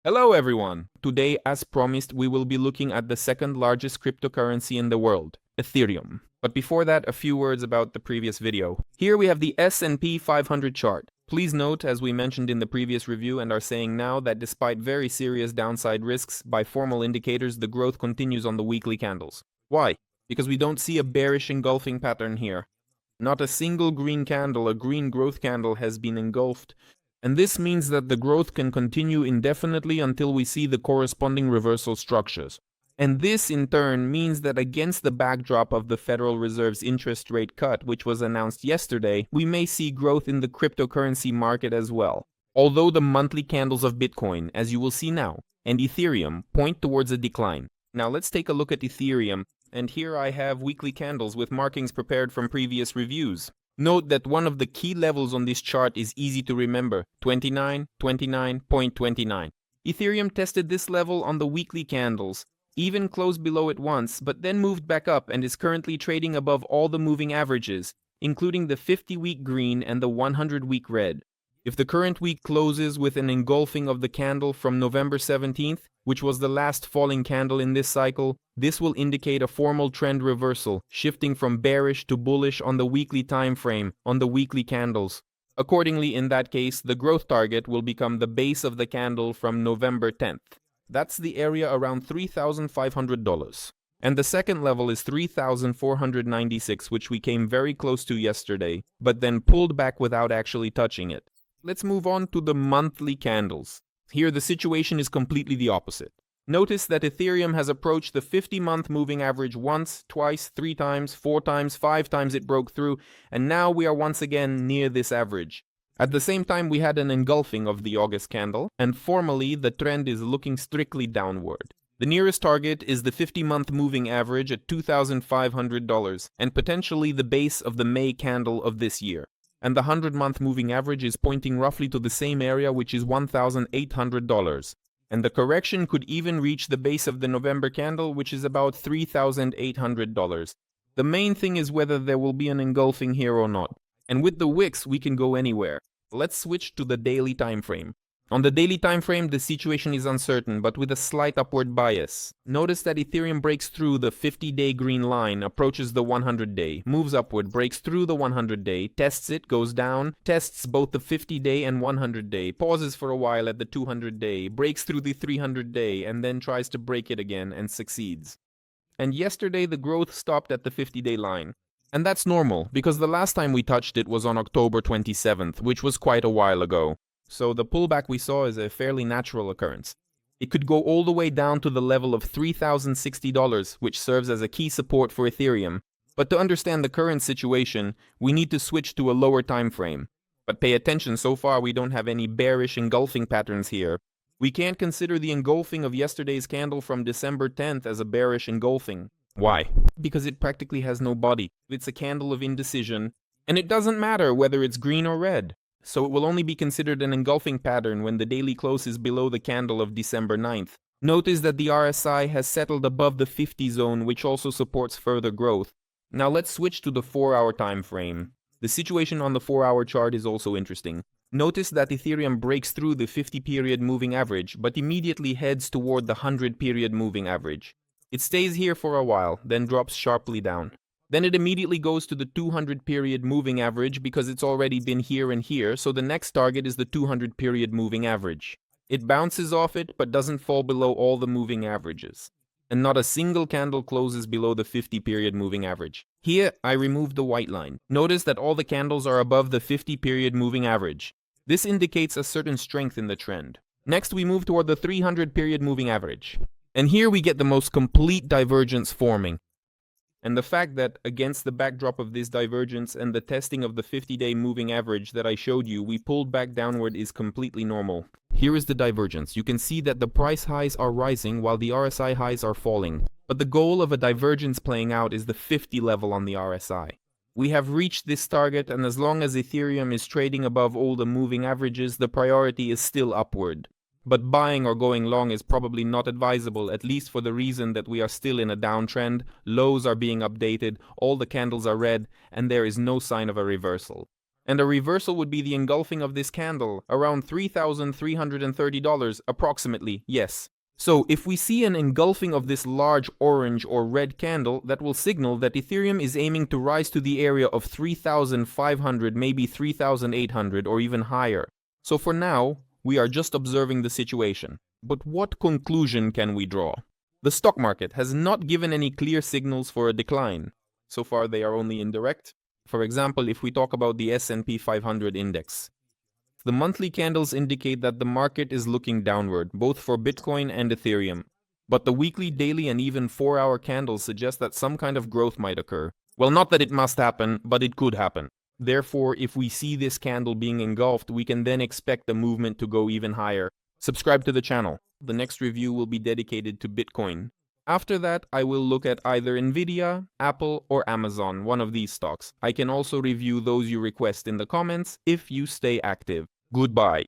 Hello everyone! Today, as promised, we will be looking at the second largest cryptocurrency in the world, Ethereum. But before that, a few words about the previous video. Here we have the S&P 500 chart. Please note, as we mentioned in the previous review and are saying now, that despite very serious downside risks, by formal indicators, the growth continues on the weekly candles. Why? Because we don't see a bearish engulfing pattern here. Not a single green candle, a green growth candle, has been engulfed. And this means that the growth can continue indefinitely until we see the corresponding reversal structures. And this in turn means that against the backdrop of the Federal Reserve's interest rate cut, which was announced yesterday, we may see growth in the cryptocurrency market as well. Although the monthly candles of Bitcoin, as you will see now, and Ethereum point towards a decline. Now let's take a look at Ethereum, and here I have weekly candles with markings prepared from previous reviews. Note that one of the key levels on this chart is easy to remember, 29.29. Ethereum tested this level on the weekly candles, even closed below it once, but then moved back up and is currently trading above all the moving averages, including the 50-week green and the 100-week red. If the current week closes with an engulfing of the candle from November 17th, which was the last falling candle in this cycle, this will indicate a formal trend reversal, shifting from bearish to bullish on the weekly time frame, on the weekly candles. Accordingly, in that case, the growth target will become the base of the candle from November 10th. That's the area around $3,500. And the second level is 3,496, which we came very close to yesterday, but then pulled back without actually touching it. Let's move on to the monthly candles. Here the situation is completely the opposite. Notice that Ethereum has approached the 50-month moving average once, twice, 3 times, 4 times, 5 times it broke through, and now we are once again near this average. At the same time, we had an engulfing of the August candle, and formally the trend is looking strictly downward. The nearest target is the 50-month moving average at $2,500, and potentially the base of the May candle of this year. And the 100-month moving average is pointing roughly to the same area, which is $1,800. And the correction could even reach the base of the November candle, which is about $3,800. The main thing is whether there will be an engulfing here or not. And with the wicks, we can go anywhere. Let's switch to the daily time frame. On the daily time frame, the situation is uncertain, but with a slight upward bias. Notice that Ethereum breaks through the 50-day green line, approaches the 100-day, moves upward, breaks through the 100-day, tests it, goes down, tests both the 50-day and 100-day, pauses for a while at the 200-day, breaks through the 300-day, and then tries to break it again and succeeds. And yesterday, the growth stopped at the 50-day line. And that's normal, because the last time we touched it was on October 27th, which was quite a while ago. So the pullback we saw is a fairly natural occurrence. It could go all the way down to the level of $3,060, which serves as a key support for Ethereum. But to understand the current situation, we need to switch to a lower time frame. But pay attention, so far we don't have any bearish engulfing patterns here. We can't consider the engulfing of yesterday's candle from December 10th as a bearish engulfing. Why? Because it practically has no body. It's a candle of indecision, and it doesn't matter whether it's green or red. So it will only be considered an engulfing pattern when the daily close is below the candle of December 9th. Notice that the RSI has settled above the 50 zone, which also supports further growth. Now let's switch to the 4-hour time frame. The situation on the 4-hour chart is also interesting. Notice that Ethereum breaks through the 50-period moving average, but immediately heads toward the 100-period moving average. It stays here for a while, then drops sharply down. Then it immediately goes to the 200-period moving average because it's already been here and here, so the next target is the 200-period moving average. It bounces off it, but doesn't fall below all the moving averages. And not a single candle closes below the 50-period moving average. Here, I removed the white line. Notice that all the candles are above the 50-period moving average. This indicates a certain strength in the trend. Next, we move toward the 300-period moving average. And here we get the most complete divergence forming. And the fact that, against the backdrop of this divergence and the testing of the 50-day moving average that I showed you, we pulled back downward is completely normal. Here is the divergence. You can see that the price highs are rising while the RSI highs are falling. But the goal of a divergence playing out is the 50 level on the RSI. We have reached this target, and as long as Ethereum is trading above all the moving averages, the priority is still upward. But buying or going long is probably not advisable, at least for the reason that we are still in a downtrend, lows are being updated, all the candles are red, and there is no sign of a reversal. And a reversal would be the engulfing of this candle, around $3,330 approximately, yes. So if we see an engulfing of this large orange or red candle, that will signal that Ethereum is aiming to rise to the area of 3,500, maybe 3,800 or even higher. So for now, we are just observing the situation. But what conclusion can we draw? The stock market has not given any clear signals for a decline. So far they are only indirect. For example, if we talk about the S&P 500 index. The monthly candles indicate that the market is looking downward, both for Bitcoin and Ethereum. But the weekly, daily, and even 4-hour candles suggest that some kind of growth might occur. Well, not that it must happen, but it could happen. Therefore, if we see this candle being engulfed, we can then expect the movement to go even higher. Subscribe to the channel. The next review will be dedicated to Bitcoin. After that, I will look at either Nvidia, Apple, or Amazon, one of these stocks. I can also review those you request in the comments if you stay active. Goodbye.